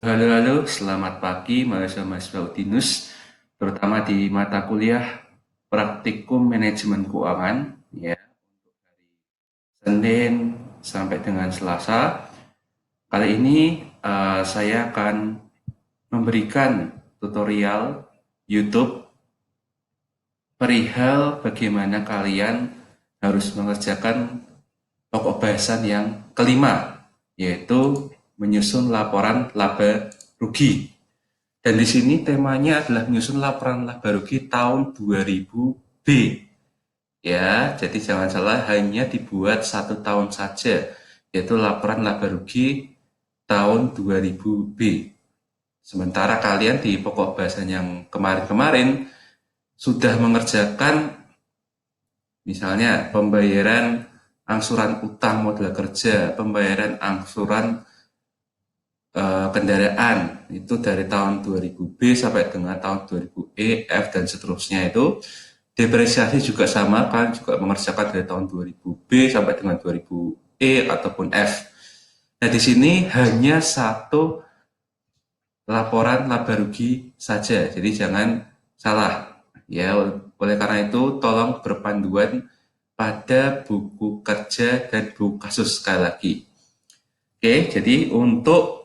Halo, selamat pagi mahasiswa-mahasiswa UTINUS, terutama di mata kuliah Praktikum Manajemen Keuangan, ya, Senin sampai dengan Selasa. Kali ini saya akan memberikan tutorial YouTube perihal bagaimana kalian harus mengerjakan pokok bahasan yang kelima, yaitu menyusun laporan laba rugi. Dan di sini temanya adalah menyusun laporan laba rugi tahun 2000 B. Ya, jadi jangan salah, hanya dibuat 1 tahun saja, yaitu laporan laba rugi tahun 2000 B. Sementara kalian di pokok bahasan yang kemarin-kemarin sudah mengerjakan misalnya pembayaran angsuran utang modal kerja, pembayaran angsuran kendaraan itu dari tahun 2000 B sampai dengan tahun 2000 E, F, dan seterusnya itu. Depresiasi juga sama, kan juga mengerjakan dari tahun 2000 B sampai dengan 2000 E ataupun F. Nah, di sini hanya satu laporan laba rugi saja, jadi jangan salah. Ya, oleh karena itu tolong berpanduan pada buku kerja dan buku kasus sekali lagi. Oke, jadi untuk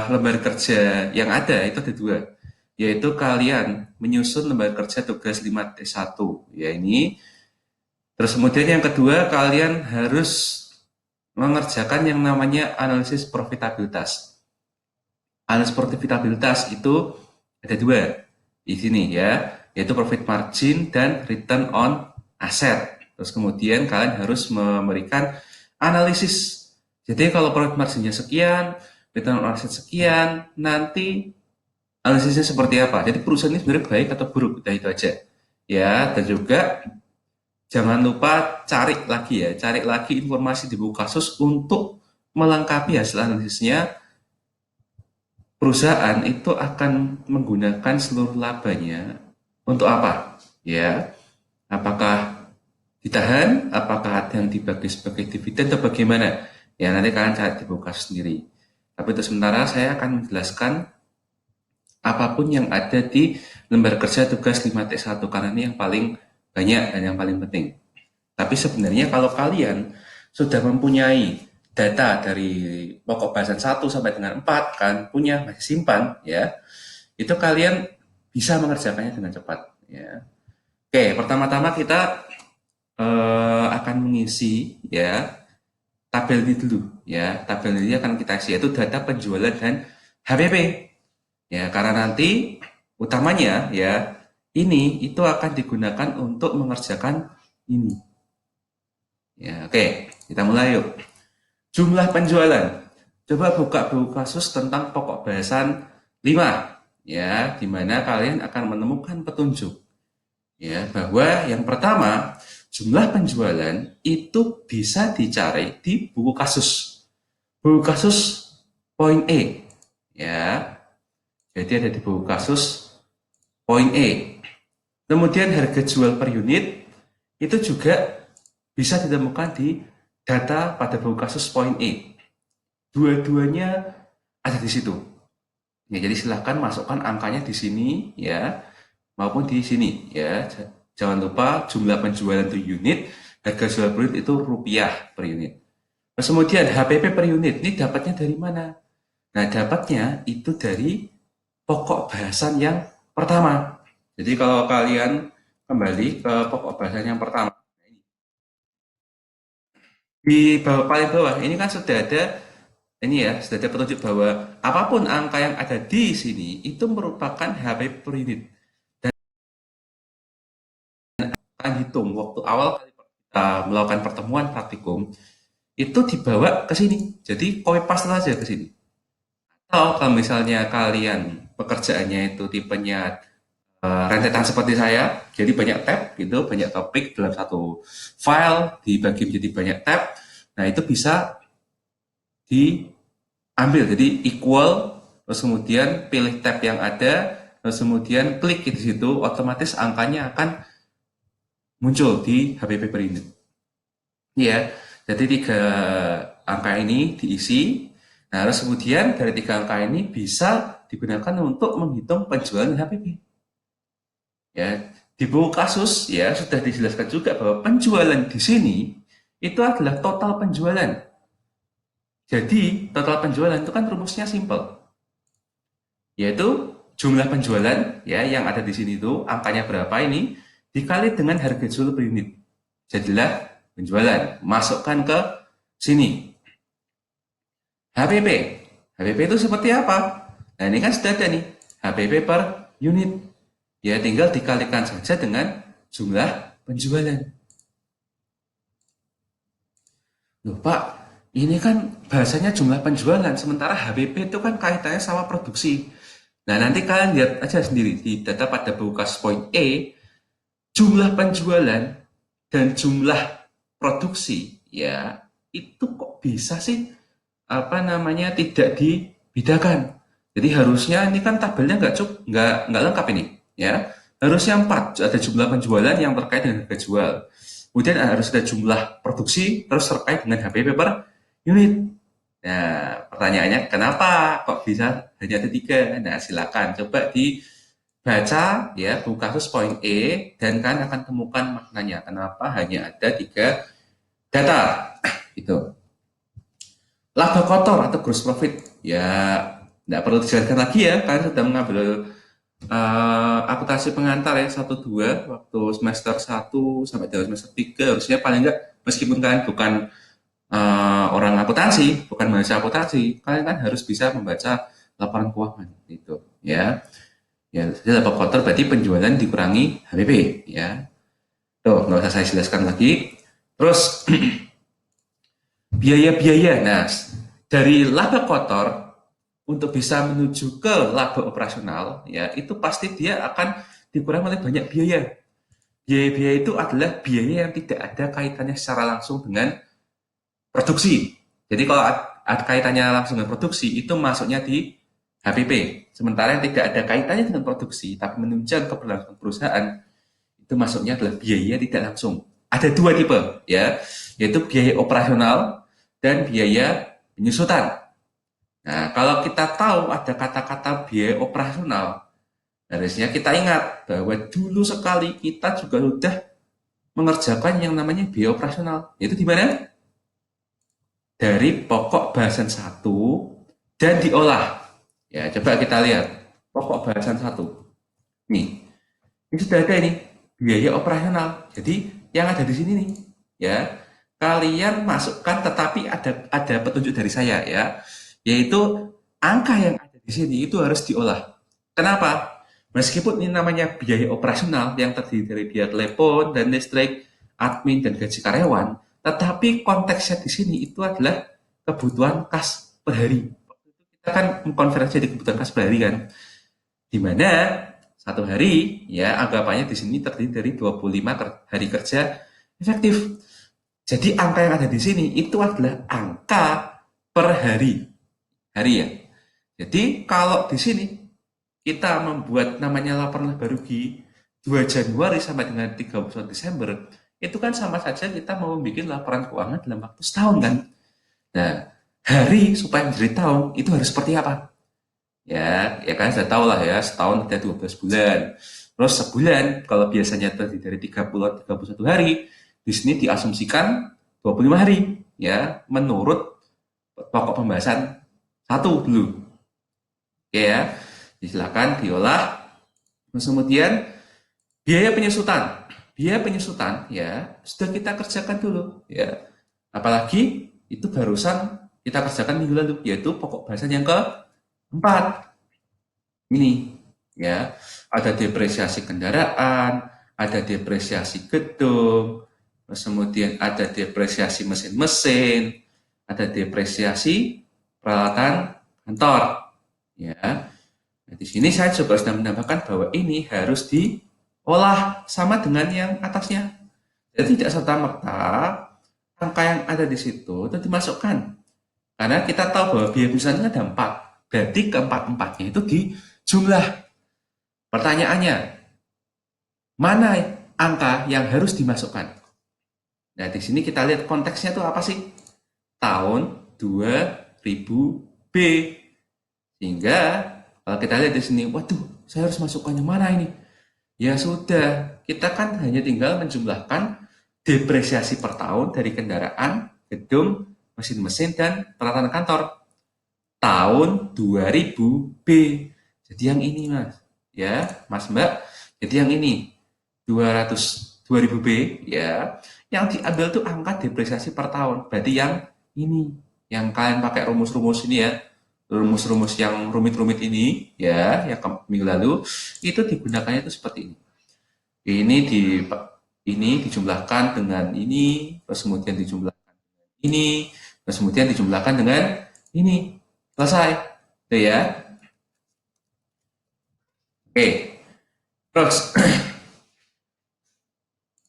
lembar kerja yang ada itu ada dua, yaitu kalian menyusun lembar kerja tugas 5T1, ya ini. Terus kemudian yang kedua, kalian harus mengerjakan yang namanya analisis profitabilitas. Analisis profitabilitas itu ada dua di sini ya, yaitu profit margin dan return on asset. Terus kemudian kalian harus memberikan analisis. Jadi kalau profit marginnya sekian, return on asset sekian, nanti analisisnya seperti apa. Jadi perusahaan ini sebenarnya baik atau buruk, udah itu aja. Ya, dan juga jangan lupa cari lagi informasi di buku kasus untuk melengkapi hasil analisisnya. Perusahaan itu akan menggunakan seluruh labanya untuk apa? Ya, apakah ditahan, apakah ada yang dibagi sebagai dividen atau bagaimana? Ya, nanti kalian cari di buku kasus sendiri. Tapi untuk sementara saya akan menjelaskan apapun yang ada di lembar kerja tugas 5T1 karena ini yang paling banyak dan yang paling penting. Tapi sebenarnya kalau kalian sudah mempunyai data dari pokok bahasan 1 sampai dengan 4 kan, punya, masih simpan ya, itu kalian bisa mengerjakannya dengan cepat ya. Oke, pertama-tama kita akan mengisi ya tabel ini dulu ya. Tabel ini akan kita isi yaitu data penjualan dan HPP. Ya, karena nanti utamanya ya ini itu akan digunakan untuk mengerjakan ini. Ya, oke, kita mulai yuk. Jumlah penjualan. Coba buka buku kasus tentang pokok bahasan 5 ya, di mana kalian akan menemukan petunjuk ya bahwa yang pertama, jumlah penjualan itu bisa dicari di buku kasus. Buku kasus poin E ya. Jadi ada di buku kasus poin E. Kemudian harga jual per unit itu juga bisa ditemukan di data pada buku kasus poin E. Dua-duanya ada di situ. Ya, jadi silahkan masukkan angkanya di sini ya, maupun di sini ya. Jangan lupa jumlah penjualan itu unit, harga jual per unit itu rupiah per unit. Terus kemudian HPP per unit ini dapatnya dari mana? Nah, dapatnya itu dari pokok bahasan yang pertama. Jadi kalau kalian kembali ke pokok bahasan yang pertama, di bawah paling bawah ini kan sudah ada ini ya, sudah ada petunjuk bahwa apapun angka yang ada di sini itu merupakan HPP per unit. Dan akan hitung waktu awal kita melakukan pertemuan praktikum itu dibawa ke sini. Jadi copy paste saja ke sini. Atau kalau misalnya kalian pekerjaannya itu tipenya rentetan seperti saya, jadi banyak tab gitu, banyak topik dalam satu file dibagi menjadi banyak tab. Nah, itu bisa diambil, jadi equal, terus kemudian pilih tab yang ada, terus kemudian klik di situ, otomatis angkanya akan muncul di HPP per unit. Ya, jadi 3 angka ini diisi. Nah, terus kemudian dari 3 angka ini bisa digunakan untuk menghitung penjualan HPP. Ya, di buku kasus ya sudah dijelaskan juga bahwa penjualan di sini itu adalah total penjualan. Jadi, total penjualan itu kan rumusnya simple, yaitu jumlah penjualan ya yang ada di sini itu angkanya berapa ini dikali dengan harga jual per unit. Jadilah penjualan. Masukkan ke sini. HPP. HPP itu seperti apa? Nah, ini kan sudah ada nih. HPP per unit. Ya, tinggal dikalikan saja dengan jumlah penjualan. Loh, Pak, ini kan bahasanya jumlah penjualan, sementara HPP itu kan kaitannya sama produksi. Nah, nanti kalian lihat aja sendiri di data pada buku kasus poin E, jumlah penjualan dan jumlah produksi, ya itu kok bisa sih tidak dibedakan. Jadi harusnya ini kan tabelnya nggak lengkap ini, ya. Harusnya 4 ada jumlah penjualan yang terkait dengan harga jual. Kemudian harus ada jumlah produksi terus terkait dengan HPP per unit. Nah, pertanyaannya kenapa kok bisa hanya ada 3? Nah, silakan coba dibaca ya buku kasus poin E dan kan akan temukan maknanya kenapa hanya ada 3 data. Itu. Laba kotor atau gross profit ya tidak perlu dijelaskan lagi ya, kalian sudah mengambil akuntansi pengantar ya 1-2 waktu semester 1 sampai dengan semester 3, harusnya paling enggak meskipun kalian bukan orang akuntansi, bukan mahasiswa akuntansi, kalian kan harus bisa membaca laporan keuangan itu ya. Ya, jadi laba kotor berarti penjualan dikurangi HPP ya. Tuh, nggak usah saya jelaskan lagi. Terus biaya-biaya. Nah, dari laba kotor untuk bisa menuju ke laba operasional, ya itu pasti dia akan dikurangi oleh banyak biaya. Biaya-biaya itu adalah biaya yang tidak ada kaitannya secara langsung dengan produksi. Jadi kalau ada kaitannya langsung dengan produksi, itu masuknya di HPP. Sementara yang tidak ada kaitannya dengan produksi, tapi menunjang keberlangsungan perusahaan, itu masuknya adalah biaya tidak langsung. Ada 2 tipe, ya, yaitu biaya operasional dan biaya penyusutan. Nah, kalau kita tahu ada kata-kata biaya operasional, harusnya kita ingat bahwa dulu sekali kita juga sudah mengerjakan yang namanya biaya operasional. Yaitu di mana? Dari pokok bahasan 1 dan diolah. Ya, coba kita lihat pokok bahasan 1. Nih, ini sudah ada ini biaya operasional. Jadi yang ada di sini nih, ya kalian masukkan, tetapi ada petunjuk dari saya ya, yaitu angka yang ada di sini itu harus diolah. Kenapa? Meskipun ini namanya biaya operasional yang terdiri dari biaya telepon dan listrik, admin dan gaji karyawan, tetapi konteksnya di sini itu adalah kebutuhan kas per hari. Kita kan mengkonversi di kebutuhan kas per hari kan, di mana satu hari ya anggapannya di sini terdiri dari 25 hari kerja efektif. Jadi angka yang ada di sini itu adalah angka per hari ya. Jadi kalau di sini kita membuat namanya laporan laba rugi 2 Januari sampai dengan 31 Desember, itu kan sama saja kita mau membuat laporan keuangan dalam waktu setahun kan. Nah, hari supaya menjadi tahun itu harus seperti apa? Ya kan sudah tahu lah ya, setahun ada 12 bulan. Terus sebulan kalau biasanya terdiri dari 30 31 hari, di sini diasumsikan 25 hari ya, menurut pokok pembahasan 1 dulu. Oke ya. Silakan diolah. Terus kemudian biaya penyusutan. Biaya penyusutan ya sudah kita kerjakan dulu ya. Apalagi itu barusan kita kerjakan minggu lalu, yaitu pokok bahasan yang keempat. Ini ya, ada depresiasi kendaraan, ada depresiasi gedung, terus kemudian ada depresiasi mesin-mesin, ada depresiasi peralatan kantor. Ya. Nah, di sini saya juga sudah menambahkan bahwa ini harus diolah sama dengan yang atasnya. Jadi tidak serta-merta angka yang ada di situ itu dimasukkan. Karena kita tahu bahwa biaya perusahaan ada 4. Berarti keempat-empatnya itu dijumlah. Pertanyaannya, mana angka yang harus dimasukkan? Nah, di sini kita lihat konteksnya itu apa sih? Tahun 2020. B. Sehingga kalau kita lihat di sini, waduh, saya harus masukkan yang mana ini? Ya sudah, kita kan hanya tinggal menjumlahkan depresiasi per tahun dari kendaraan, gedung, mesin-mesin, dan peralatan kantor tahun 2000 B. Jadi yang ini Mas, ya Mas Mbak. Jadi yang ini 2000 B ya. Yang diambil tuh angka depresiasi per tahun. Berarti yang ini, yang kalian pakai rumus-rumus ini ya, rumus-rumus yang rumit-rumit ini ya, yang minggu lalu itu digunakannya itu seperti ini. Ini di ini dijumlahkan dengan ini, terus kemudian dijumlahkan dengan ini, terus kemudian dijumlahkan dengan ini. Selesai. Itu ya. Oke. Terus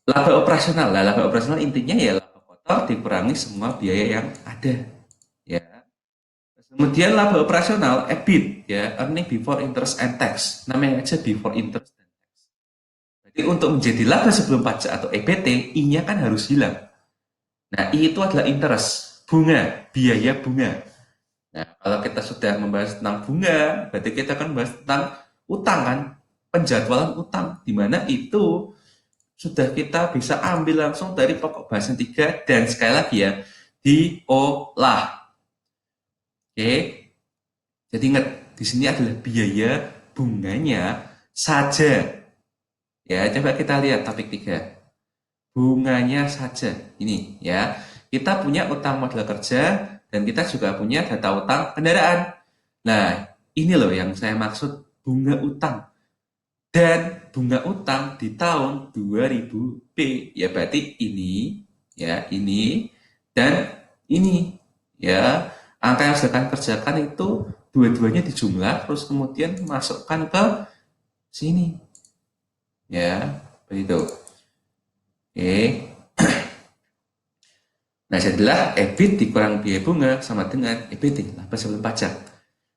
laba operasional. Nah, laba operasional intinya ya laba kotor dikurangi semua biaya yang ada. Ya. Kemudian laba operasional EBIT ya, earning before interest and tax. Namanya aja before interest and tax. Jadi untuk menjadi laba sebelum pajak atau EBT, I-nya kan harus hilang. Nah, I itu adalah interest, bunga, biaya bunga. Nah, kalau kita sudah membahas tentang bunga, berarti kita akan membahas tentang utang kan, penjadwalan utang, di mana itu sudah kita bisa ambil langsung dari pokok bahasan 3 dan sekali lagi ya, diolah. Oke, jadi ingat di sini adalah biaya bunganya saja. Ya, coba kita lihat topik 3. Bunganya saja. Ini ya. Kita punya utang modal kerja dan kita juga punya data utang kendaraan. Nah, ini loh yang saya maksud bunga utang. Dan bunga utang di tahun 2000 B ya berarti ini ya, ini dan ini ya. Angka yang sedang kerjakan itu dua-duanya dijumlah terus kemudian masukkan ke sini. Ya, begitu. Oke. Nah, setelah EBIT dikurang biaya bunga sama dengan EBT, laba sebelum pajak.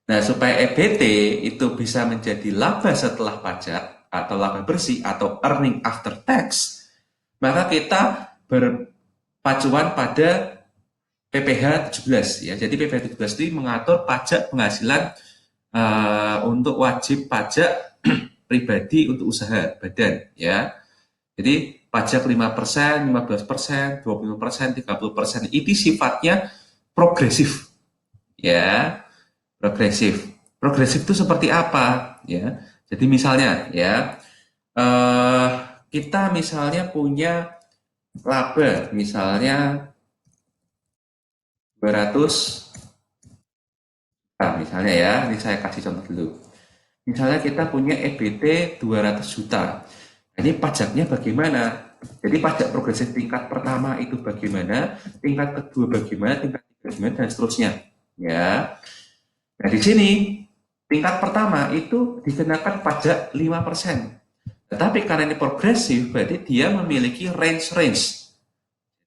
Nah, supaya EBT itu bisa menjadi laba setelah pajak atau laba bersih atau earning after tax, maka kita berpacuan pada PPh 17 ya. Jadi PPh 17 ini mengatur pajak penghasilan untuk wajib pajak pribadi untuk usaha badan ya. Jadi pajak 5%, 15%, 25%, 30% itu sifatnya progresif. Ya, progresif. Progresif itu seperti apa? Ya. Jadi misalnya ya, eh, kita misalnya punya laba misalnya 200, nah, misalnya ya, ini saya kasih contoh dulu. Misalnya kita punya EBT 200 juta. Ini pajaknya bagaimana? Jadi pajak progresif tingkat pertama itu bagaimana, tingkat kedua bagaimana, tingkat ketiga bagaimana, dan seterusnya. Ya. Nah, di sini tingkat pertama itu dikenakan pajak 5%. Tetapi karena ini progresif, berarti dia memiliki range-range.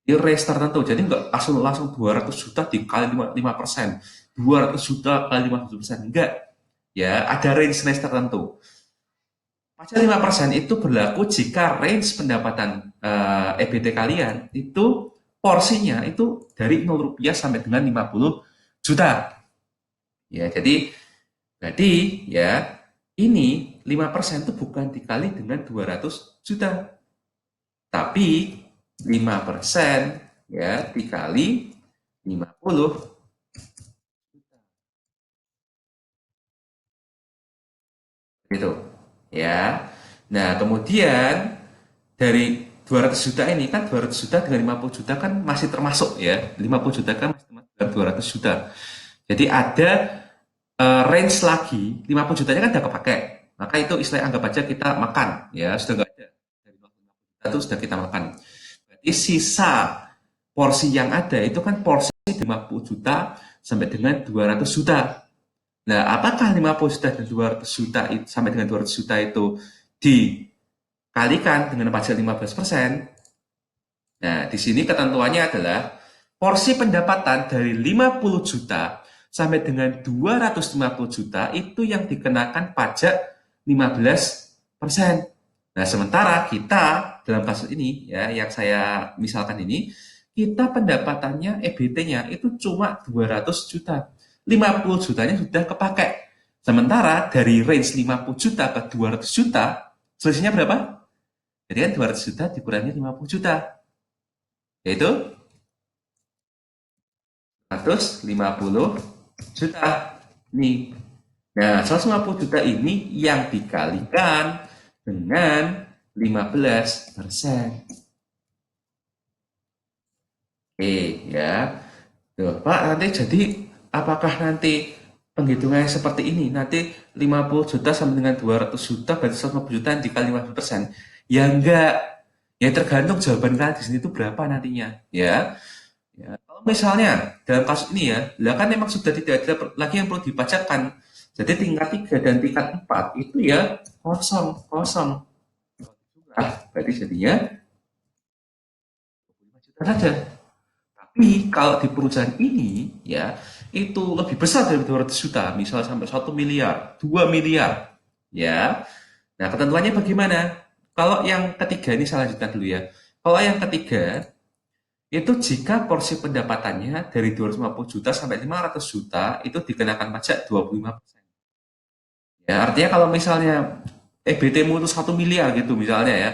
Di range tertentu. Jadi nggak langsung 200 juta dikali 5%. 200 juta kali 50%. Enggak. Ya, ada range-range tertentu. Pajak 5% itu berlaku jika range pendapatan EBT kalian itu porsinya itu dari 0 rupiah sampai dengan 50 juta. Ya, jadi berarti ya ini 5% itu bukan dikali dengan 200 juta. Tapi 5% ya dikali 50 juta. Gitu. Ya. Nah, kemudian dari 200 juta ini kan 200 juta dengan 50 juta kan masih termasuk ya. 50 juta kan masih termasuk dalam 200 juta. Jadi ada range lagi 50 jutanya kan udah kepake. Maka itu istilah anggap aja kita makan ya, sudah nggak ada. Dari 50 juta itu sudah kita makan. Berarti sisa porsi yang ada itu kan porsi 50 juta sampai dengan 200 juta. Nah, apakah 50 juta dan 200 juta itu, sampai dengan 200 juta itu dikalikan dengan pajak 15%? Nah, di sini ketentuannya adalah porsi pendapatan dari 50 juta sampai dengan 250 juta itu yang dikenakan pajak 15%. Nah, sementara kita dalam kasus ini ya yang saya misalkan ini, kita pendapatannya EBT-nya itu cuma 200 juta. 50 jutanya sudah kepakai. Sementara dari range 50 juta ke 200 juta, selisihnya berapa? Jadi kan 200 juta dikurangi 50 juta, yaitu 150 juta. Nih. Nah, 150 juta ini yang dikalikan dengan 15%. Oke, ya. Tuh, Pak, nanti jadi apakah nanti penghitungannya seperti ini? Nanti 50 juta sama dengan 200 juta berarti 150 juta dikali 15%. Ya enggak. Ya tergantung jawaban kalian di sini itu berapa nantinya, ya. Ya, kalau misalnya dalam kasus ini ya, lah kan memang sudah tidak ada lagi yang perlu dibacakan. Jadi tingkat 3 dan tingkat 4 itu ya kosong, kosong. Berarti jadinya 25 juta saja. Tapi kalau di perusahaan ini ya itu lebih besar dari 200 juta, misalnya sampai 1 miliar, 2 miliar. Ya. Nah, ketentuannya bagaimana? Kalau yang ketiga ini saya lanjutkan dulu ya. Kalau yang ketiga itu jika porsi pendapatannya dari 250 juta sampai 500 juta itu dikenakan pajak 25%. Ya, artinya kalau misalnya EBT-mu itu 1 miliar gitu misalnya ya,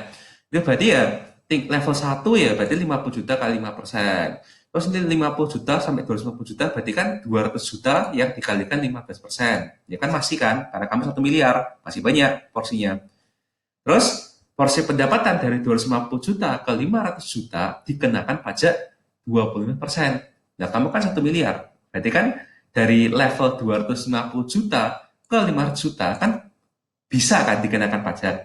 itu berarti ya level 1 ya berarti 50 juta kali 5%. Terus ini 50 juta sampai 250 juta berarti kan 200 juta yang dikalikan 15%. Ya kan masih kan, karena kamu 1 miliar, masih banyak porsinya. Terus porsi pendapatan dari 250 juta ke 500 juta dikenakan pajak 25%. Nah, kamu kan 1 miliar. Berarti kan dari level 250 juta ke 500 juta kan bisa kan dikenakan pajak.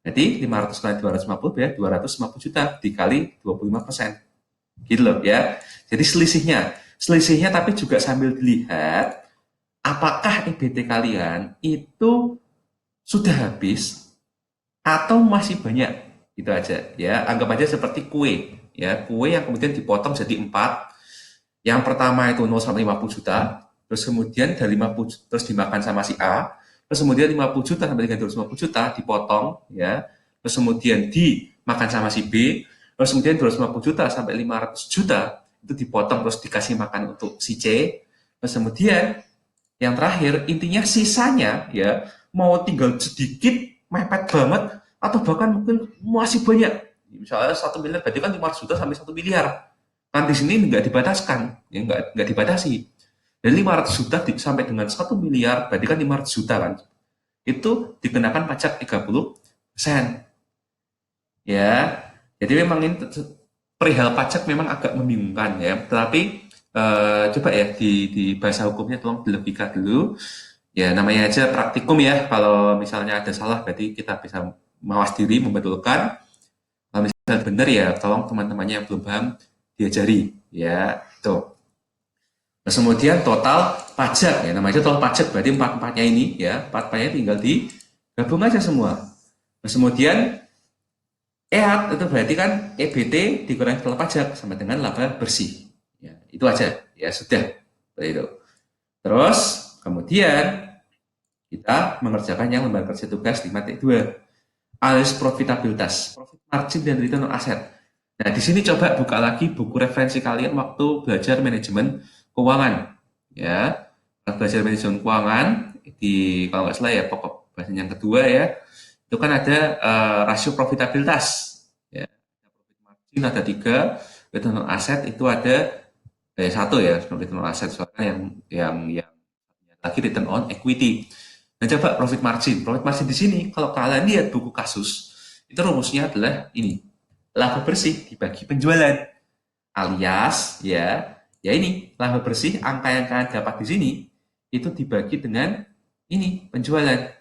Jadi 500 kali 250 ya 250 juta dikali 25%. Gitu loh ya. Jadi selisihnya tapi juga sambil dilihat apakah EBT kalian itu sudah habis atau masih banyak, gitu aja ya. Anggap aja seperti kue ya, kue yang kemudian dipotong jadi 4. Yang pertama itu 0 sampai 50 juta, terus kemudian dari 50 terus dimakan sama si A, terus kemudian 50 juta sampai dengan 250 juta dipotong ya, terus kemudian dimakan sama si B, terus kemudian 250 juta sampai 500 juta itu dipotong terus dikasih makan untuk si C, terus kemudian yang terakhir intinya sisanya ya mau tinggal sedikit mepet banget atau bahkan mungkin masih banyak, misalnya 1 miliar berarti kan 500 juta sampai 1 miliar kan di sini nggak dibataskan ya, nggak dibatasi. Dan 500 juta sampai dengan 1 miliar berarti kan 500 juta kan itu dikenakan pajak 30%. Ya, jadi memang ini perihal pajak memang agak membingungkan ya, tetapi coba ya di bahasa hukumnya tolong dilebihkan dulu. Ya namanya aja praktikum ya. Kalau misalnya ada salah berarti kita bisa mawas diri membetulkan. Kalau misalnya benar ya tolong teman-temannya yang belum paham diajari ya. Tuh. Terus kemudian total pajak ya namanya total pajak berarti empat-empatnya ini ya empat-empatnya tinggal digabung aja semua. Terus kemudian EAT itu berarti kan EBT dikurangi total pajak sama dengan laba bersih. Ya, itu aja ya sudah seperti itu. Terus kemudian kita mengerjakan yang lembar kerja tugas 5T2 analis profitabilitas, profit margin dan return on asset. Nah, di sini coba buka lagi buku referensi kalian waktu belajar manajemen keuangan. Ya, belajar manajemen keuangan di kalau nggak salah ya pokok bahasan yang kedua ya, itu kan ada rasio profitabilitas. Ya, profit margin ada 3, return on asset itu ada 1 ya, return on asset soalnya yang lagi return on equity. Nah, coba profit margin. Profit margin di sini, kalau kalian lihat buku kasus, itu rumusnya adalah ini. Laba bersih dibagi penjualan. Alias, ya ini, laba bersih, angka yang kalian dapat di sini, itu dibagi dengan ini, penjualan.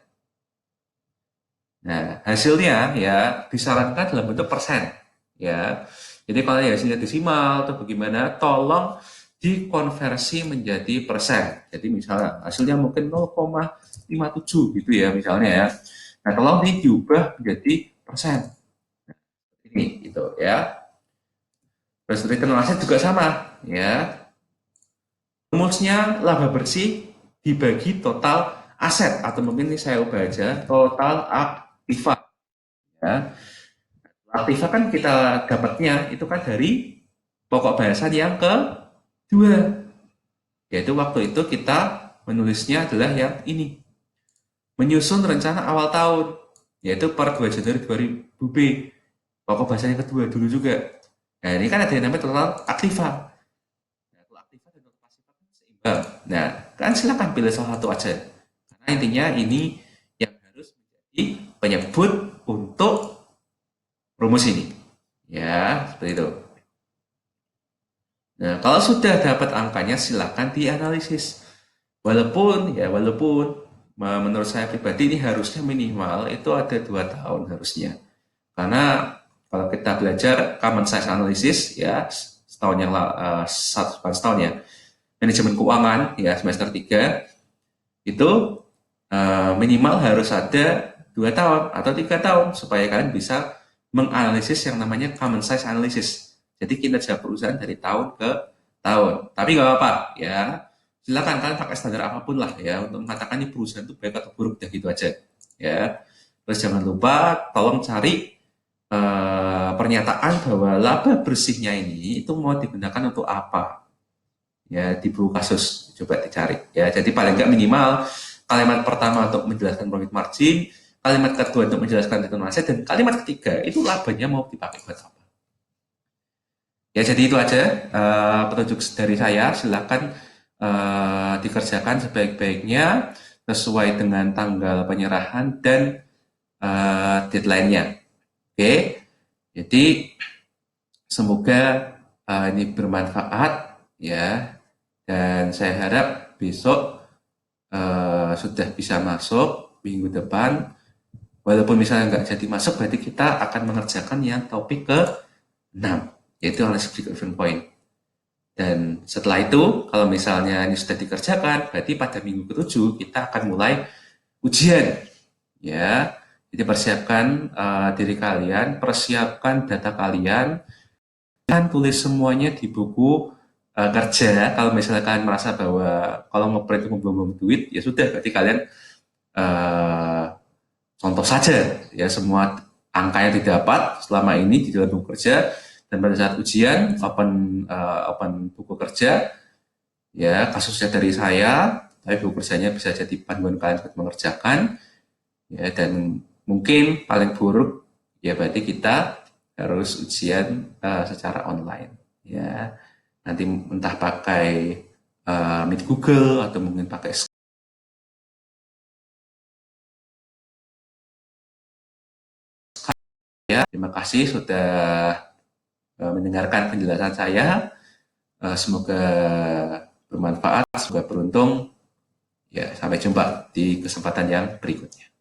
Nah, hasilnya ya disarankan dalam bentuk persen. Ya, jadi kalau ya hasilnya desimal atau bagaimana, tolong dikonversi menjadi persen. Jadi misalnya hasilnya mungkin 0,57 gitu ya misalnya ya. Nah, tolong ini diubah menjadi persen. Nah, ini gitu ya. Terus return on asset juga sama ya. Rumusnya laba bersih dibagi total aset atau mungkin ini saya ubah aja total aktiva. Ya. Aktiva kan kita dapatnya itu kan dari pokok bahasan yang kedua. Yaitu waktu itu kita menulisnya adalah yang ini. Menyusun rencana awal tahun, yaitu per 2 Januari 2000B. Pokok bahasanya kedua dulu juga. Nah, ini kan ada yang namanya total aktiva. Nah, kalau aktiva dan total pasifa kan seimbang. Nah, kan silakan pilih salah satu aja. Karena intinya ini yang harus menjadi penyebut untuk rumus ini. Ya, seperti itu. Nah, kalau sudah dapat angkanya silakan dianalisis. Walaupun menurut saya pribadi ini harusnya minimal itu ada 2 tahun harusnya. Karena kalau kita belajar common size analysis ya setahun yang bukan setahun ya, manajemen keuangan ya semester 3 itu minimal harus ada 2 tahun atau 3 tahun supaya kalian bisa menganalisis yang namanya common size analysis. Jadi kinerja perusahaan dari tahun ke tahun. Tapi nggak apa-apa ya. Silakan kalian pakai standar apapun lah ya untuk mengatakan ini perusahaan itu baik atau buruk ya gitu aja ya. Terus jangan lupa tolong cari pernyataan bahwa laba bersihnya ini itu mau digunakan untuk apa ya di buku kasus coba dicari ya. Jadi paling nggak minimal kalimat pertama untuk menjelaskan profit margin, kalimat kedua untuk menjelaskan return on asset, dan kalimat ketiga itu labanya mau dipakai buat apa. Ya jadi itu aja petunjuk dari saya. Silakan dikerjakan sebaik-baiknya sesuai dengan tanggal penyerahan dan deadline-nya. Oke, jadi semoga ini bermanfaat ya, dan saya harap besok sudah bisa masuk minggu depan. Walaupun misalnya nggak jadi masuk, berarti kita akan mengerjakan yang topik ke-6, yaitu analisis break-even point. Dan setelah itu, kalau misalnya ini sudah dikerjakan, berarti pada minggu ke-7 kita akan mulai ujian. Ya, jadi persiapkan diri kalian, persiapkan data kalian, dan tulis semuanya di buku kerja. Kalau misalnya kalian merasa bahwa kalau ngoprek itu membuang duit, ya sudah, berarti kalian contoh saja ya semua angka yang didapat selama ini di dalam buku kerja, dan pada saat ujian open buku kerja ya, kasusnya dari saya, tapi buku kerjanya bisa jadi panduan kalian untuk mengerjakan ya. Dan mungkin paling buruk ya berarti kita harus ujian secara online ya, nanti entah pakai Meet Google atau mungkin pakai Skype ya. Terima kasih sudah mendengarkan penjelasan saya. Semoga bermanfaat, semoga beruntung. Ya, sampai jumpa di kesempatan yang berikutnya.